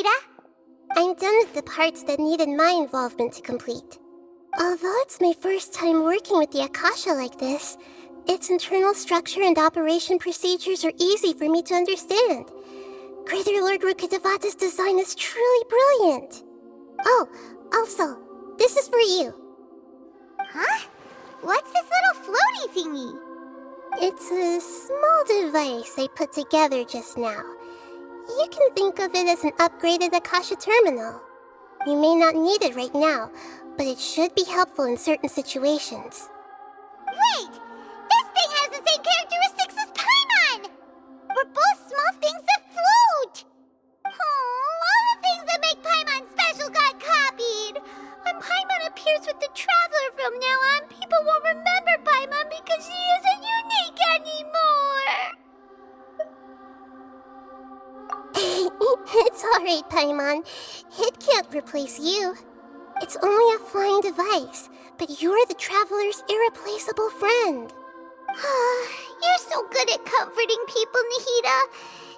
Nahida? I'm done with the parts that needed my involvement to complete. Although it's my first time working with the Akasha like this, its internal structure and operation procedures are easy for me to understand. Greater Lord Rukkhadevata's design is truly brilliant. Oh, also, this is for you. Huh? What's this little floaty thingy? It's a small device I put together just now. You can think of it as an upgraded Akasha terminal. You may not need it right now, but it should be helpful in certain situations. Wait! This thing has the same characteristics as Paimon! We're both small things that float! Oh, all the things that make Paimon special got copied! When Paimon appears with the Traveler from now on, people won't remember Paimon because she isn't unique anymore! It's alright, Paimon. It can't replace you. It's only a flying device, but you're the Traveler's irreplaceable friend. You're so good at comforting people, Nahida.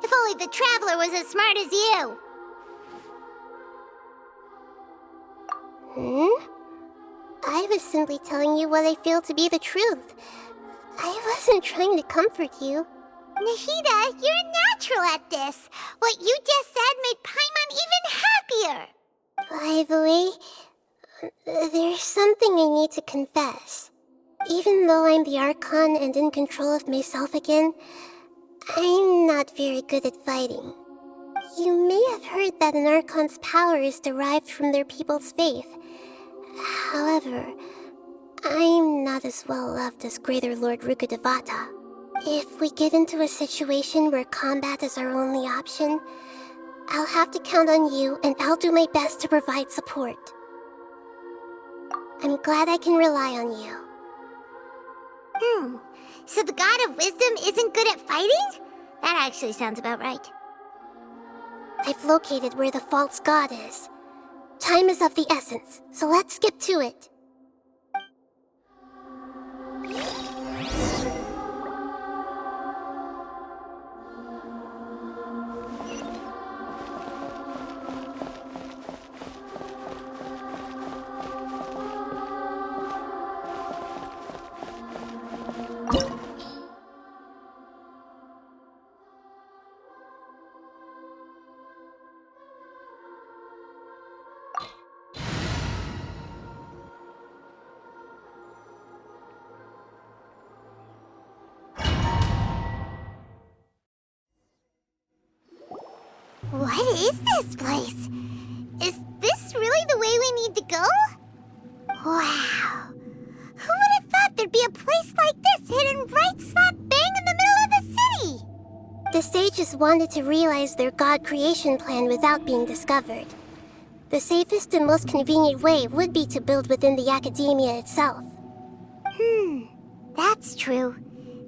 If only the Traveler was as smart as you. I was simply telling you what I feel to be the truth. I wasn't trying to comfort you. Nahida, you're natural at this. What you just said made Paimon even happier. By the way, there's something I need to confess. Even though I'm the Archon and in control of myself again, I'm not very good at fighting. You may have heard that an Archon's power is derived from their people's faith. However, I'm not as well loved as Greater Lord Rukkhadevata. If we get into a situation where combat is our only option, I'll have to count on you, and I'll do my best to provide support. I'm glad I can rely on you. So the God of Wisdom isn't good at fighting? That actually sounds about right. I've located where the false god is. Time is of the essence, so let's skip to it. What is this place? Is this really the way we need to go? Wow. Who would have thought there'd be a place like this hidden right slap bang in the middle of the city? The sages wanted to realize their god creation plan without being discovered. The safest and most convenient way would be to build within the academia itself. That's true.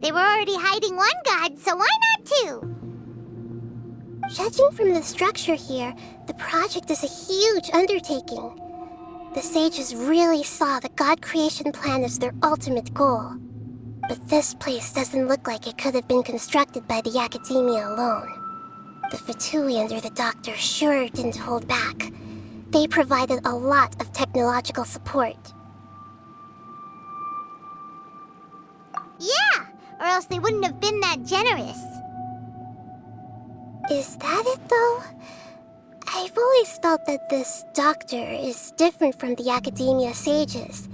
They were already hiding one god, so why not two? Judging from the structure here, the project is a huge undertaking. The sages really saw the god creation plan as their ultimate goal. But this place doesn't look like it could have been constructed by the academia alone. The Fatui under the doctor sure didn't hold back. They provided a lot of technological support. Yeah, or else they wouldn't have been that generous. Is that it, though? I've always felt that this doctor is different from the academia sages.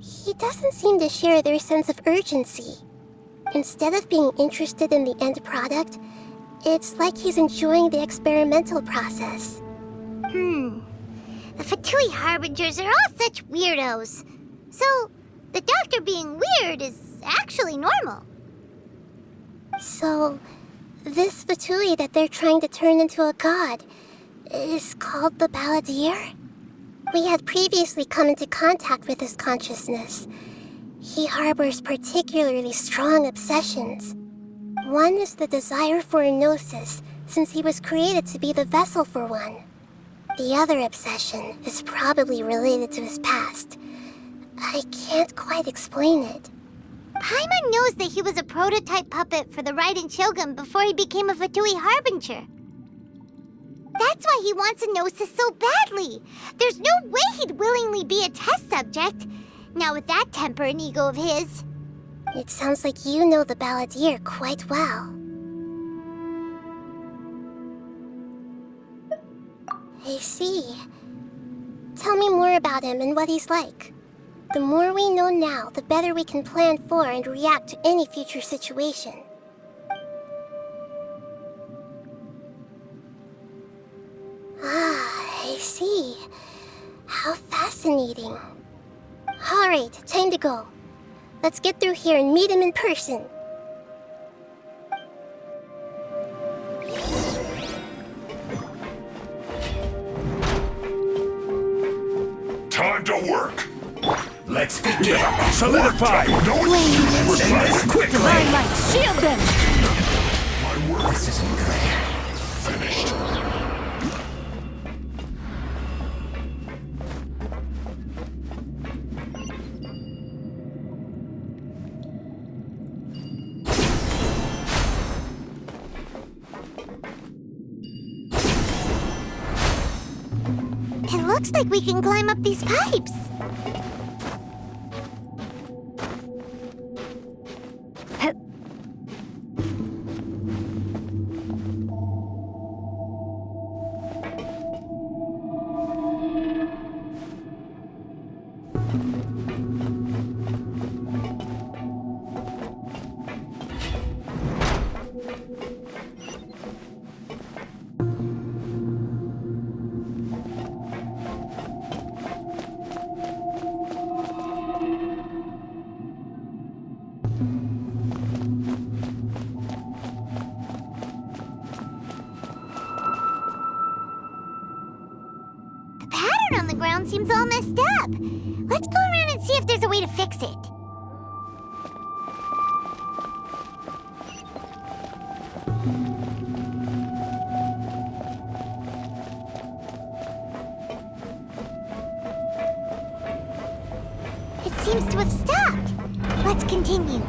He doesn't seem to share their sense of urgency. Instead of being interested in the end product, it's like he's enjoying the experimental process. The Fatui harbingers are all such weirdos. So, the doctor being weird is actually normal. So, this Fatui that they're trying to turn into a god is called the Balladeer? We had previously come into contact with his consciousness. He harbors particularly strong obsessions. One is the desire for a gnosis, since he was created to be the vessel for one. The other obsession is probably related to his past. I can't quite explain it. Paimon knows that he was a prototype puppet for the Raiden Shogun before he became a Fatui harbinger. That's why he wants a Gnosis so badly. There's no way he'd willingly be a test subject. Not with that temper and ego of his. It sounds like you know the Balladeer quite well. I see. Tell me more about him and what he's like. The more we know now, the better we can plan for and react to any future situation. Ah, I see. How fascinating. Alright, time to go. Let's get through here and meet him in person. Time to work. Let's begin. Solidify. No excuses. This quickly. Limelight, shield them! My work This isn't good. finished. It looks like we can climb up these pipes. The pattern on the ground seems all messed up. Let's go around and see if there's a way to fix it. It seems to have stopped. Let's continue.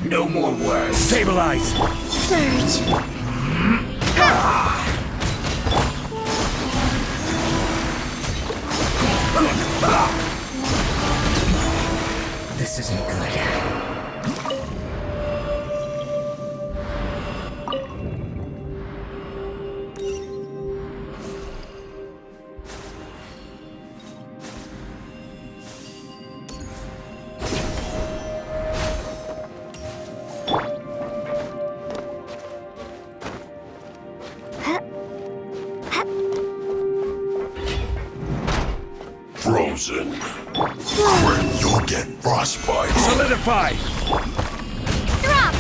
No more words. Stabilize. Surge! This isn't good. Frozen. When you'll get frostbite. Solidify. Drop!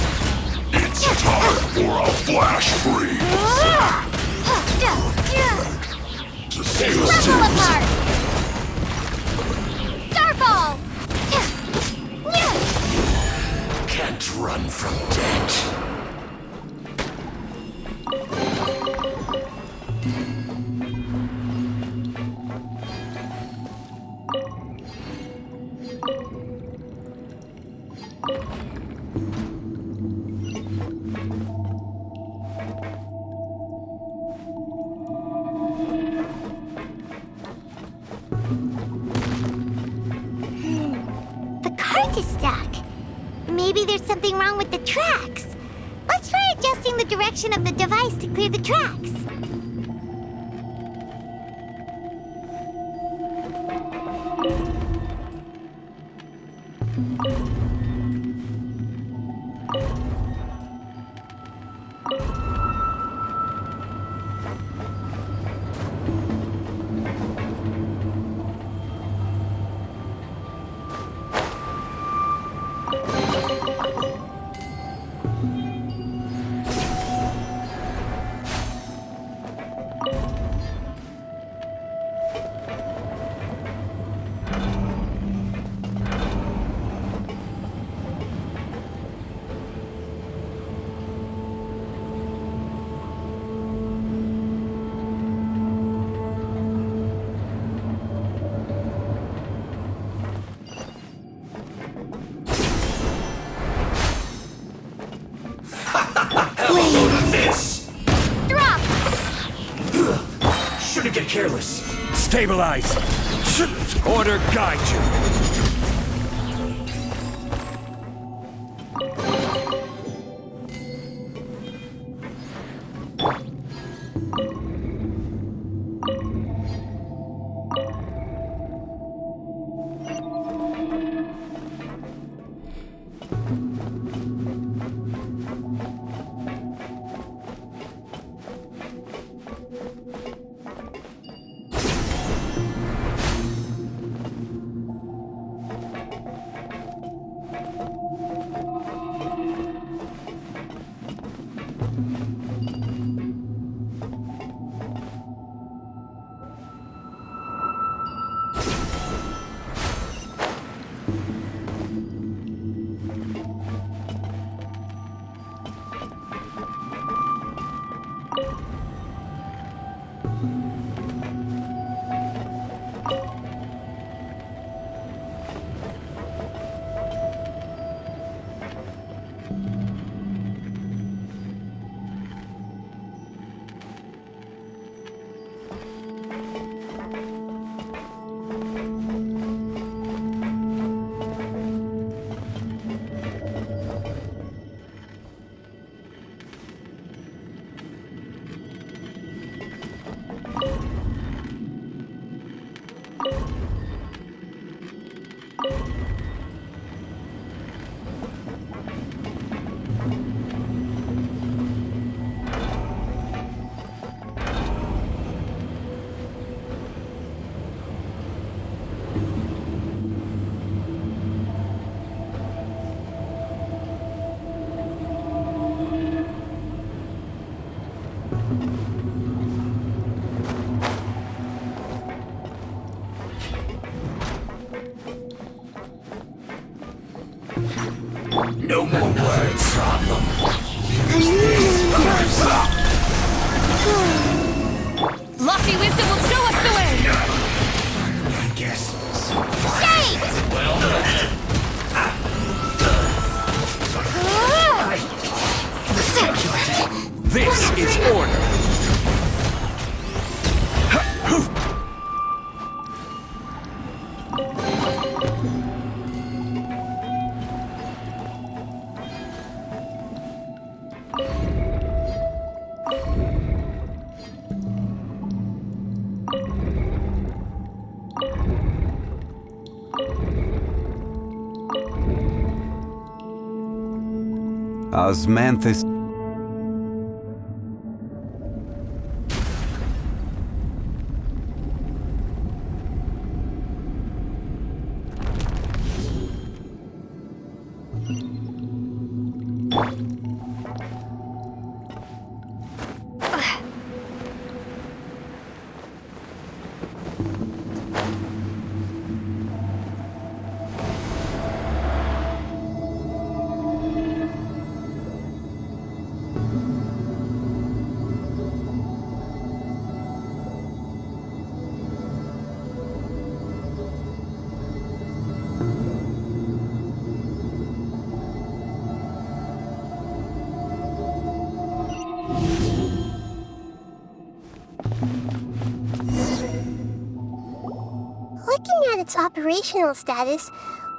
It's time for a flash freeze. To seal Level it. apart! Starball! Can't run from death. The cart is stuck. Maybe there's something wrong with the tracks. Let's try adjusting the direction of the device to clear the tracks. Shouldn't get careless. Stabilize! Order guide you! No more words, problem. Lofty wisdom will show us the way! I guess. This is order! Osmanthus. Looking at its operational status,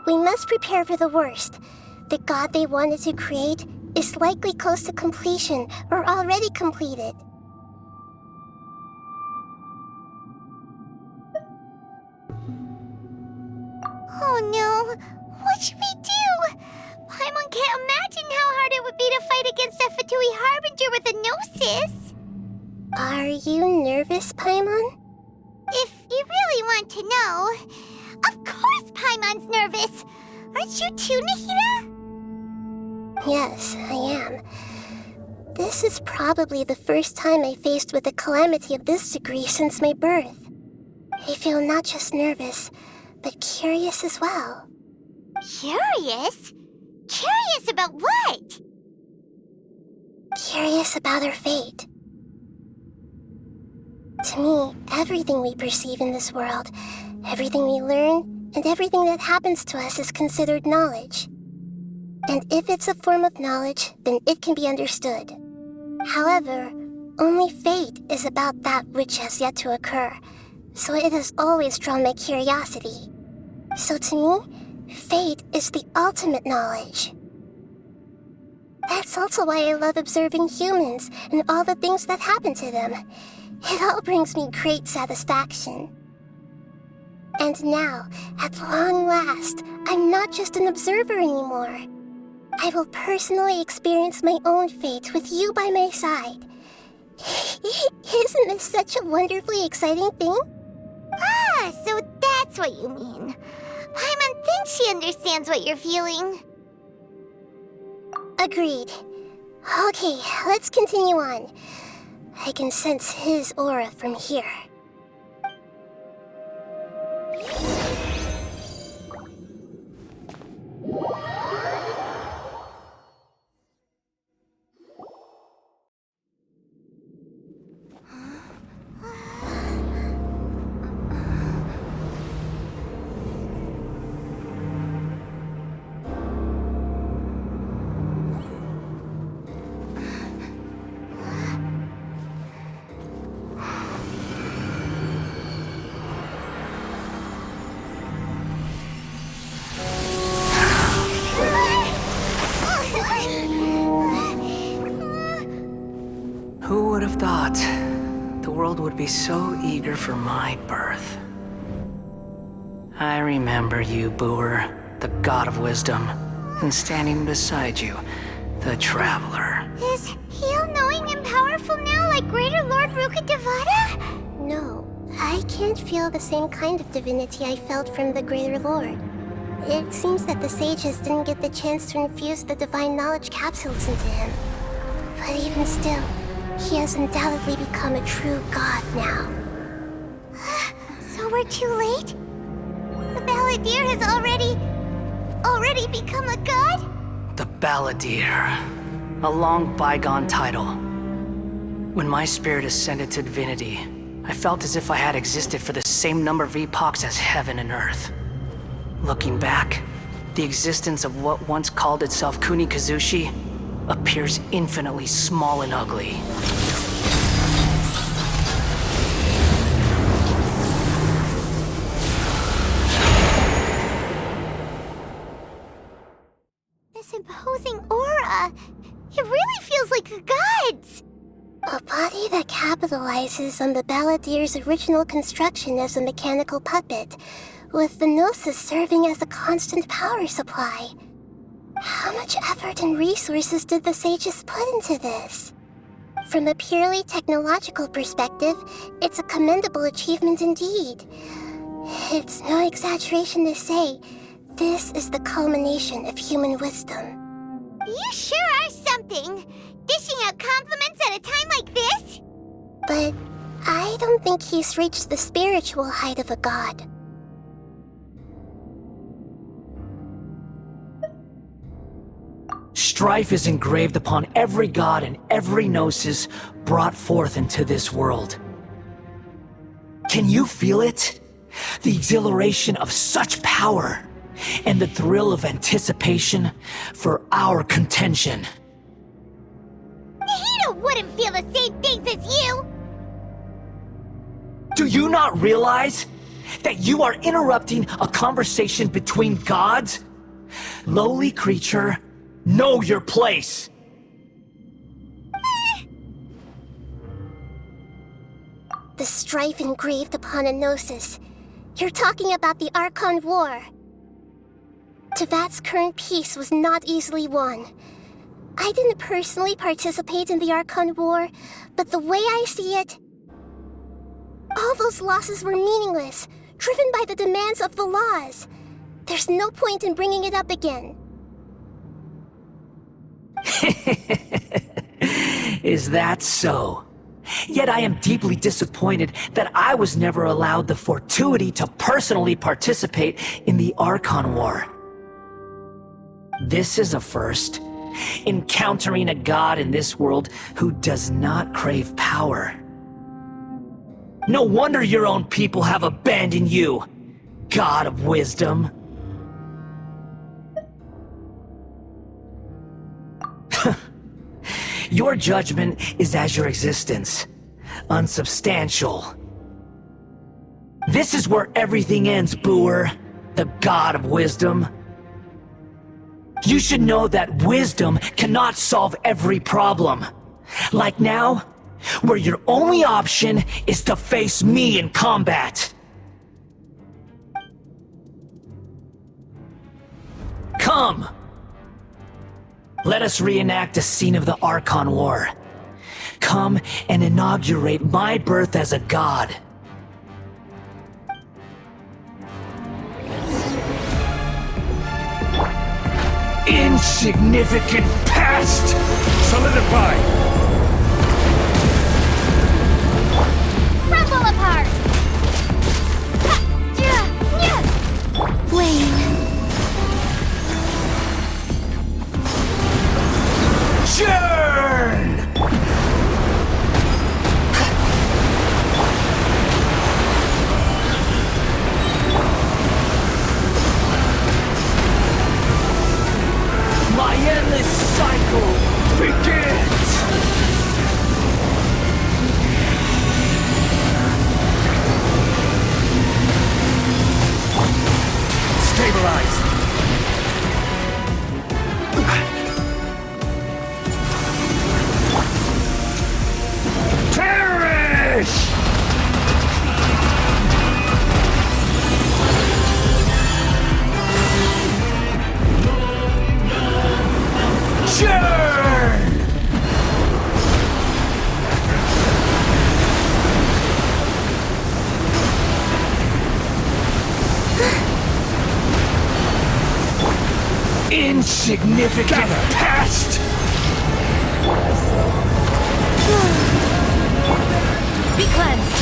we must prepare for the worst. The god they wanted to create is likely close to completion or already completed. Oh no, what should we do? Paimon can't imagine how hard it would be to fight against a Fatui harbinger with a gnosis. Are you nervous, Paimon? If you really want to know, of course Paimon's nervous. Aren't you too, Nahida? Yes, I am. This is probably the first time I faced with a calamity of this degree since my birth. I feel not just nervous, but curious as well. Curious? Curious about what? Curious about our fate. To me, everything we perceive in this world, everything we learn, and everything that happens to us is considered knowledge. And if it's a form of knowledge, then it can be understood. However, only fate is about that which has yet to occur, so it has always drawn my curiosity. So to me, fate is the ultimate knowledge. That's also why I love observing humans and all the things that happen to them. It all brings me great satisfaction. And now, at long last, I'm not just an observer anymore. I will personally experience my own fate with you by my side. Isn't this such a wonderfully exciting thing? Ah, so that's what you mean. Paimon thinks she understands what you're feeling. Agreed. Okay, let's continue on. I can sense his aura from here. Who would have thought the world would be so eager for my birth? I remember you, Booer, the god of wisdom, and standing beside you, the traveler. Is he all-knowing and powerful now like Greater Lord Rukkhadevata? No, I can't feel the same kind of divinity I felt from the Greater Lord. It seems that the sages didn't get the chance to infuse the divine knowledge capsules into him. But even still, he has undoubtedly become a true god now. So we're too late? The Balladeer has already become a god? The Balladeer. A long bygone title. When my spirit ascended to divinity, I felt as if I had existed for the same number of epochs as heaven and earth. Looking back, the existence of what once called itself Kunikazushi appears infinitely small and ugly. This imposing aura, it really feels like the gods! A body that capitalizes on the Balladeer's original construction as a mechanical puppet, with the Gnosis serving as a constant power supply. How much effort and resources did the sages put into this? From a purely technological perspective, it's a commendable achievement indeed. It's no exaggeration to say, this is the culmination of human wisdom. You sure are something! Dishing out compliments at a time like this? But I don't think he's reached the spiritual height of a god. Strife is engraved upon every god and every gnosis brought forth into this world. Can you feel it? The exhilaration of such power, and the thrill of anticipation for our contention. Nahida wouldn't feel the same things as you! Do you not realize that you are interrupting a conversation between gods? Lowly creature, know your place! strife engraved upon a gnosis. You're talking about the Archon War. Tevat's current peace was not easily won. I didn't personally participate in the Archon War, but the way I see it, all those losses were meaningless, driven by the demands of the laws. There's no point in bringing it up again. Is that so? Yet I am deeply disappointed that I was never allowed the fortuity to personally participate in the Archon War. This is a first. Encountering a god in this world who does not crave power. No wonder your own people have abandoned you, God of Wisdom. Your judgment is as your existence, unsubstantial. This is where everything ends, Booer, the God of Wisdom. You should know that wisdom cannot solve every problem. Like now, where your only option is to face me in combat. Come! Let us reenact a scene of the Archon War. Come and inaugurate my birth as a god. Insignificant past! Solidify! Crumble apart! Ha! Yeah! Yeah! Wayne. Churn! My endless cycle begins! Stabilize! Perish! Churn! Insignificant past! Be cleansed.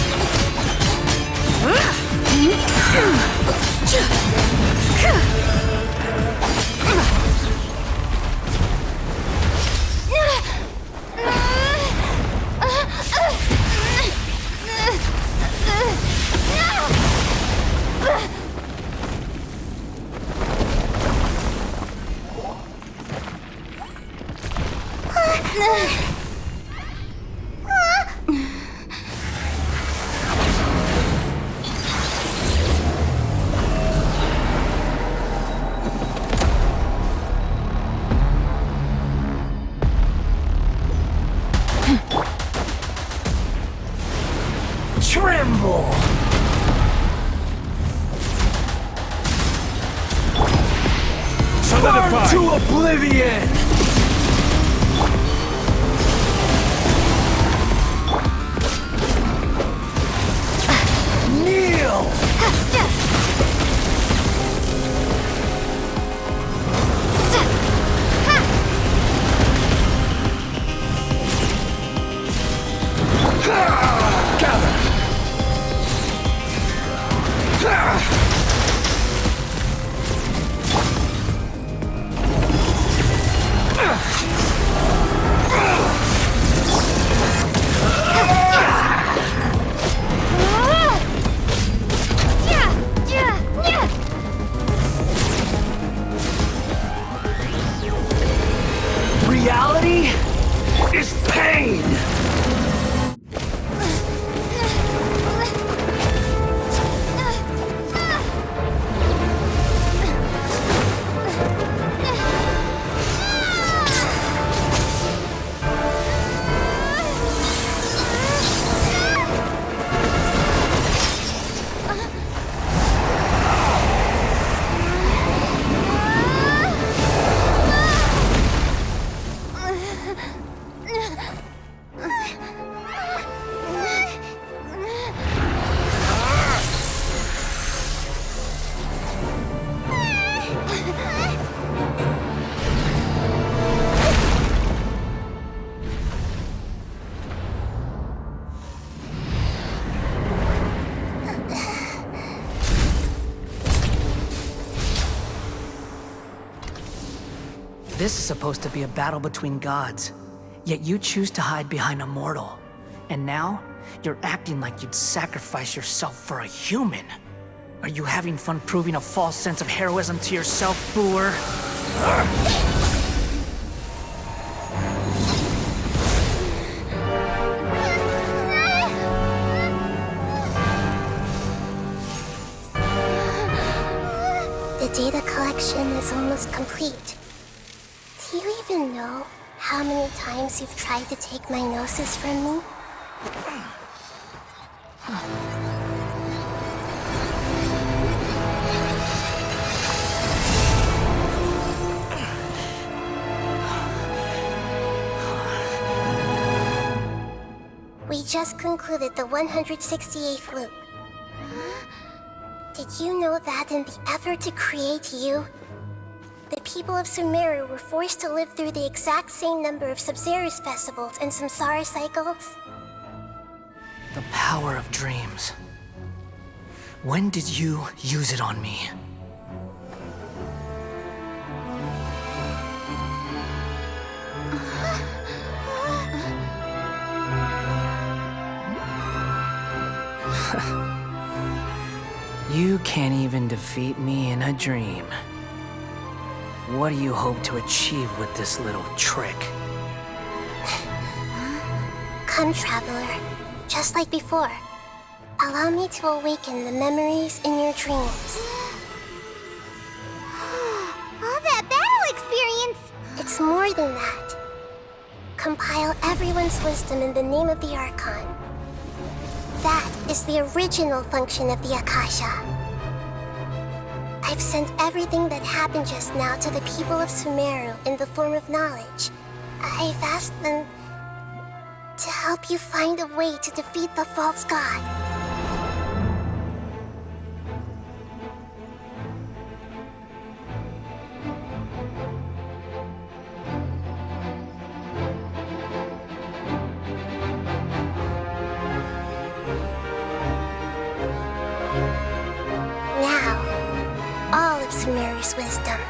Tremble! Burn to oblivion! Kneel! This is supposed to be a battle between gods, yet you choose to hide behind a mortal. And now, you're acting like you'd sacrifice yourself for a human. Are you having fun proving a false sense of heroism to yourself, Booer? The data collection is almost complete. Do you even know how many times you've tried to take my gnosis from me? We just concluded the 168th loop. Did you know that in the effort to create you, the people of Sumeru were forced to live through the exact same number of Sub-Zerus festivals and Samsara cycles? The power of dreams. When did you use it on me? You can't even defeat me in a dream. What do you hope to achieve with this little trick? Come, Traveler. Just like before. Allow me to awaken the memories in your dreams. All that battle experience! It's more than that. Compile everyone's wisdom in the name of the Archon. That is the original function of the Akasha. I've sent everything that happened just now to the people of Sumeru in the form of knowledge. I've asked them to help you find a way to defeat the false god. Sumeru's wisdom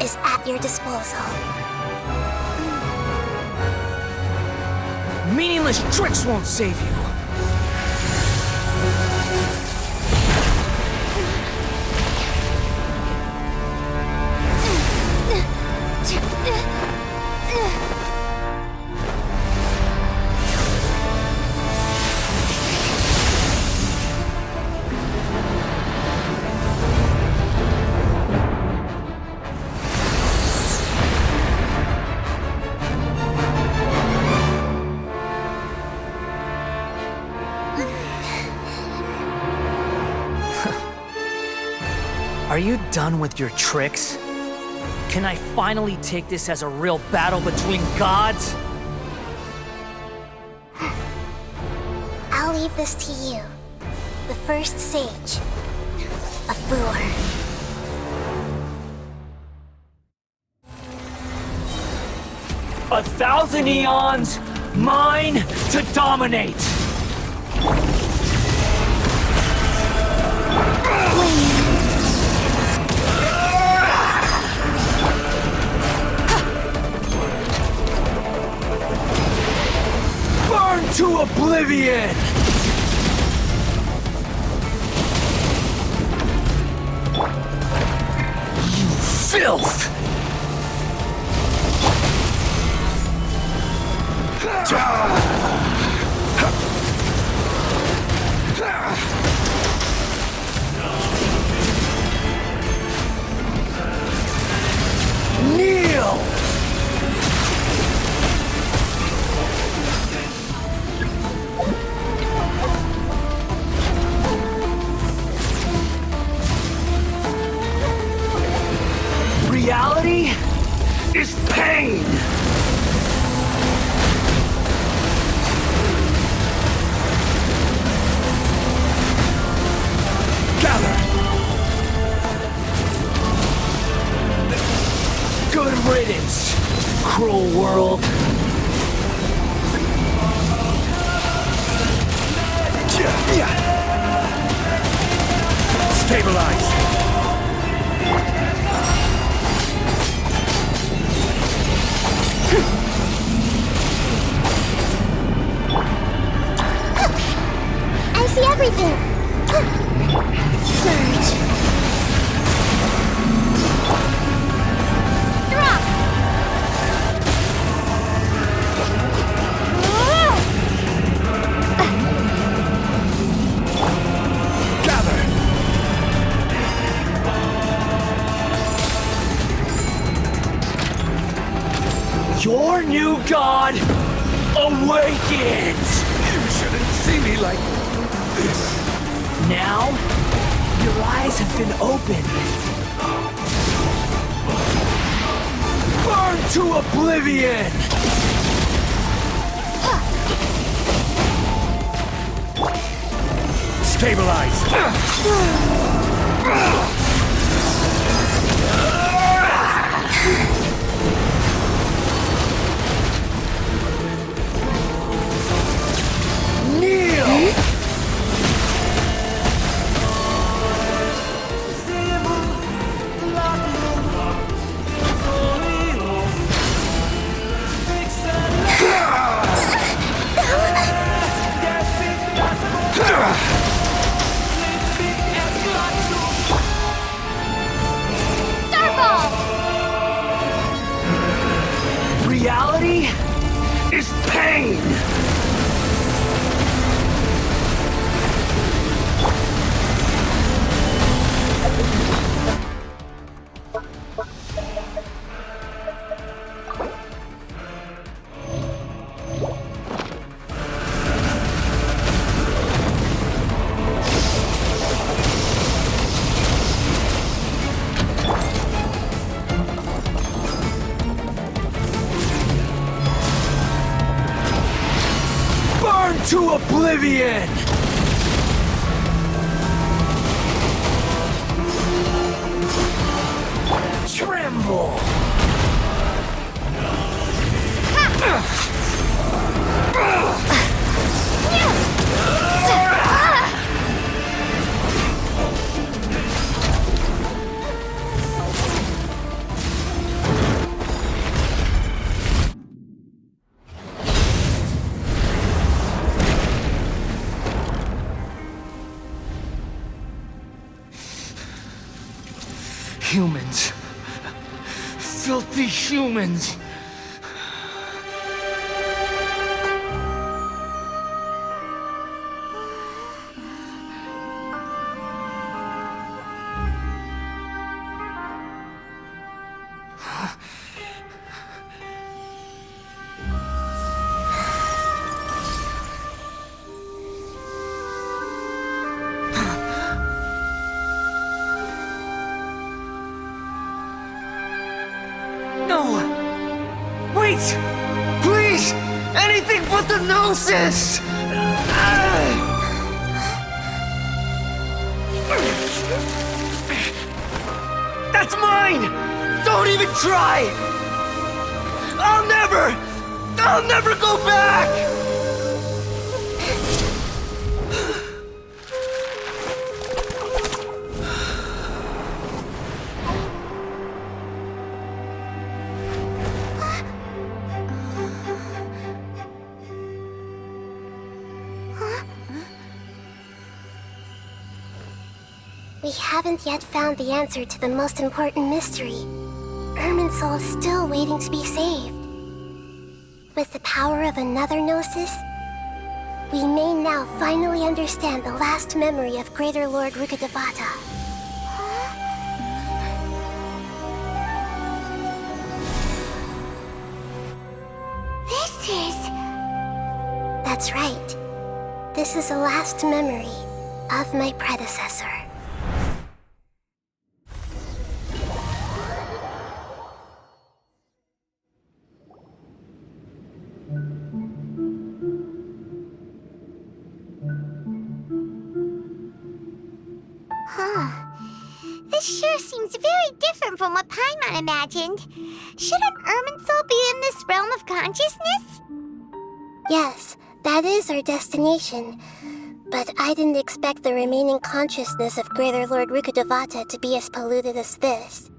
is at your disposal. Meaningless tricks won't save you. Are you done with your tricks? Can I finally take this as a real battle between gods? I'll leave this to you, the first sage of Booer. A thousand eons, mine to dominate! Burn to oblivion! You filth! Kneel! Reality is pain! Gather! Good riddance, cruel world! Stabilize! Your new god awakens! You shouldn't see me like this. Now, your eyes have been opened. Burn to oblivion! Stabilize! Kneel! Starball! Reality is pain! Burn to oblivion! Tremble! Humans. Filthy humans. No! Wait! Please! Anything but the Gnosis! That's mine! Don't even try! I'll never go back! We haven't yet found the answer to the most important mystery. Irminsul is still waiting to be saved. With the power of another Gnosis, we may now finally understand the last memory of Greater Lord Rukkhadevata. This is... That's right. This is the last memory of my predecessor. This sure seems very different from what Paimon imagined. Shouldn't Irminsul be in this realm of consciousness? Yes, that is our destination. But I didn't expect the remaining consciousness of Greater Lord Rukkhadevata to be as polluted as this.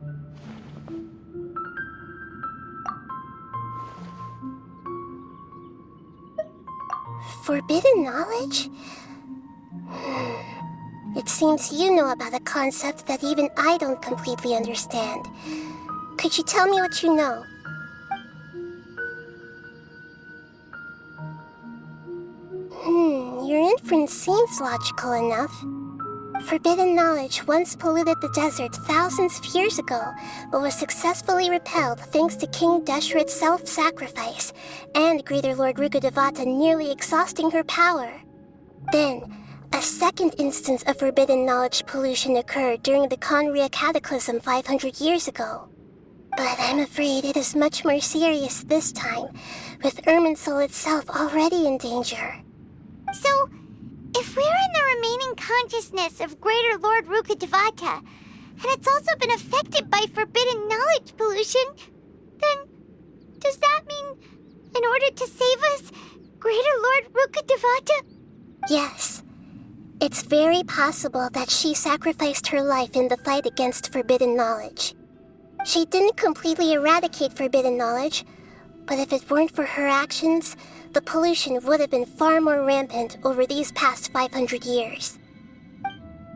Forbidden knowledge? It seems you know about a concept that even I don't completely understand. Could you tell me what you know? Your inference seems logical enough. Forbidden knowledge once polluted the desert thousands of years ago, but was successfully repelled thanks to King Deshret's self-sacrifice, and Greater Lord Rukkhadevata nearly exhausting her power. Then, a second instance of forbidden knowledge pollution occurred during the Conria Cataclysm 500 years ago. But I'm afraid it is much more serious this time, with Irminsul itself already in danger. So, if we're in the remaining consciousness of Greater Lord Rukkhadevata, and it's also been affected by forbidden knowledge pollution, then does that mean, in order to save us, Greater Lord Rukkhadevata? Yes. It's very possible that she sacrificed her life in the fight against forbidden knowledge. She didn't completely eradicate forbidden knowledge, but if it weren't for her actions, the pollution would have been far more rampant over these past 500 years.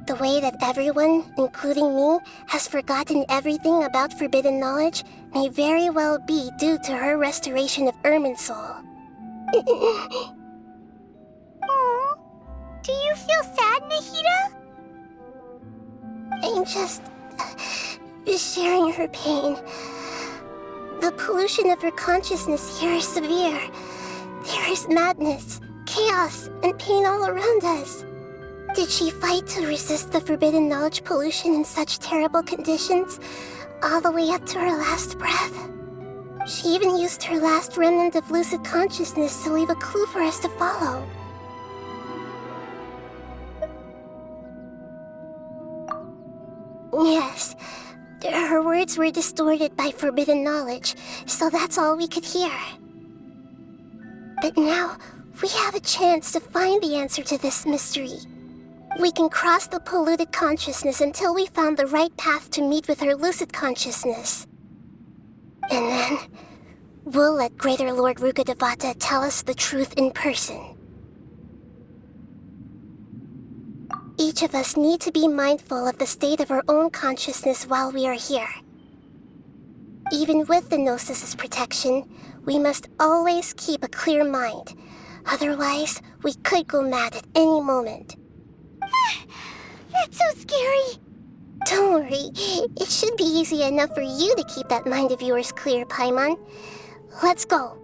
The way that everyone, including me, has forgotten everything about forbidden knowledge may very well be due to her restoration of Irminsul. Aww. Do you feel sad, Nahida? I'm just sharing her pain. The pollution of her consciousness here is severe. There is madness, chaos, and pain all around us. Did she fight to resist the forbidden knowledge pollution in such terrible conditions, all the way up to her last breath? She even used her last remnant of lucid consciousness to leave a clue for us to follow. Yes, her words were distorted by forbidden knowledge, so that's all we could hear. But now, we have a chance to find the answer to this mystery. We can cross the polluted consciousness until we found the right path to meet with her lucid consciousness. And then, we'll let Greater Lord Rukkhadevata tell us the truth in person. Each of us need to be mindful of the state of our own consciousness while we are here. Even with the Gnosis' protection, we must always keep a clear mind. Otherwise, we could go mad at any moment. That's so scary. Don't worry, it should be easy enough for you to keep that mind of yours clear, Paimon. Let's go.